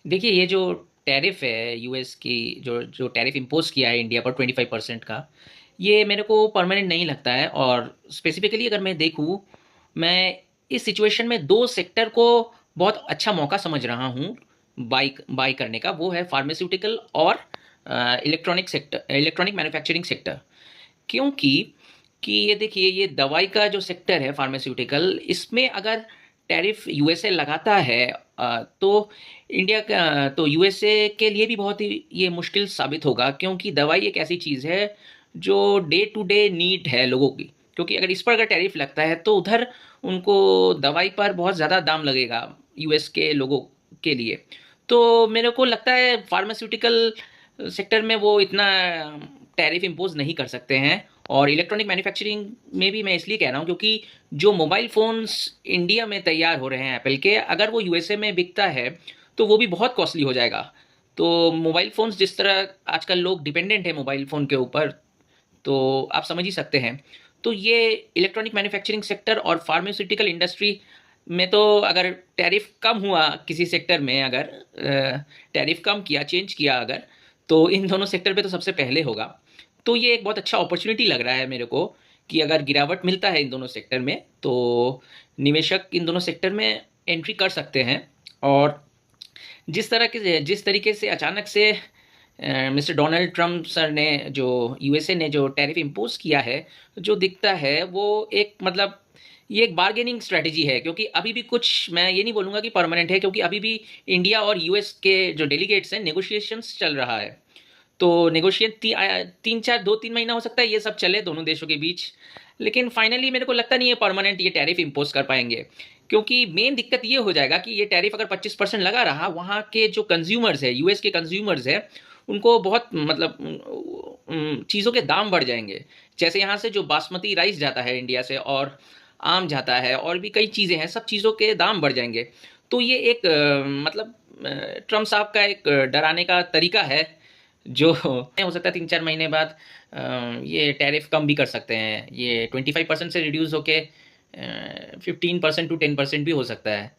देखिए, ये जो टैरिफ है यूएस की, जो जो टैरिफ इम्पोज किया है इंडिया पर 25% का, ये मेरे को परमानेंट नहीं लगता है। और स्पेसिफिकली अगर मैं देखूँ, मैं इस सिचुएशन में दो सेक्टर को बहुत अच्छा मौका समझ रहा हूँ बाई बाई करने का। वो है फार्मास्यूटिकल और electronic sector, electronic manufacturing sector. क्योंकि कि ये देखिए, ये दवाई का जो सेक्टर है फार्मास्यूटिकल, इसमें अगर टैरिफ यूएसए लगाता है तो इंडिया का, तो यूएसए के लिए भी बहुत ही ये मुश्किल साबित होगा। क्योंकि दवाई एक ऐसी चीज़ है जो डे टू डे नीड है लोगों की। क्योंकि अगर इस पर अगर टैरिफ लगता है तो उधर उनको दवाई पर बहुत ज़्यादा दाम लगेगा यूएस के लोगों के लिए। तो मेरे को लगता है फार्मास्यूटिकल सेक्टर में वो इतना टैरिफ इम्पोज नहीं कर सकते हैं। और इलेक्ट्रॉनिक मैन्युफैक्चरिंग में भी मैं इसलिए कह रहा हूँ क्योंकि जो मोबाइल फ़ोन्स इंडिया में तैयार हो रहे हैं एप्पल के, अगर वो यूएसए में बिकता है तो वो भी बहुत कॉस्टली हो जाएगा। तो मोबाइल फ़ोन्स जिस तरह आजकल लोग डिपेंडेंट है मोबाइल फ़ोन के ऊपर, तो आप समझ ही सकते हैं। तो ये इलेक्ट्रॉनिक मैन्युफैक्चरिंग सेक्टर और फार्मास्यूटिकल इंडस्ट्री में, तो अगर टैरिफ कम हुआ किसी सेक्टर में, अगर टैरिफ कम किया, चेंज किया अगर, तो इन दोनों सेक्टर पे तो सबसे पहले होगा। तो ये एक बहुत अच्छा अपॉर्चुनिटी लग रहा है मेरे को कि अगर गिरावट मिलता है इन दोनों सेक्टर में तो निवेशक इन दोनों सेक्टर में एंट्री कर सकते हैं। और जिस तरीके से अचानक से मिस्टर डोनाल्ड ट्रम्प सर ने, जो यूएसए ने जो टैरिफ इम्पोज किया है, जो दिखता है वो एक मतलब ये एक बार्गेनिंग स्ट्रेटजी है। क्योंकि अभी भी कुछ, मैं ये नहीं बोलूँगा कि परमानेंट है, क्योंकि अभी भी इंडिया और यूएस के जो डेलीगेट्स हैं, नेगोशिएशंस चल रहा है। तो नेगोशिएट 2-3 महीना हो सकता है ये सब चले दोनों देशों के बीच। लेकिन फाइनली मेरे को लगता नहीं है परमानेंट ये टैरिफ इम्पोज कर पाएंगे। क्योंकि मेन दिक्कत ये हो जाएगा कि ये टैरिफ अगर 25% लगा रहा, वहाँ के जो कंज्यूमर्स है, यूएस के कंज्यूमर्स है, उनको बहुत मतलब चीज़ों के दाम बढ़ जाएंगे। जैसे यहाँ से जो बासमती राइस जाता है इंडिया से, और आम जाता है, और भी कई चीज़ें हैं, सब चीज़ों के दाम बढ़ जाएंगे। तो ये एक मतलब ट्रम्प साहब का एक डराने का तरीका है, जो हो सकता है 3-4 महीने बाद ये टैरिफ कम भी कर सकते हैं। ये 25% से रिड्यूस होके 15% टू 10% भी हो सकता है।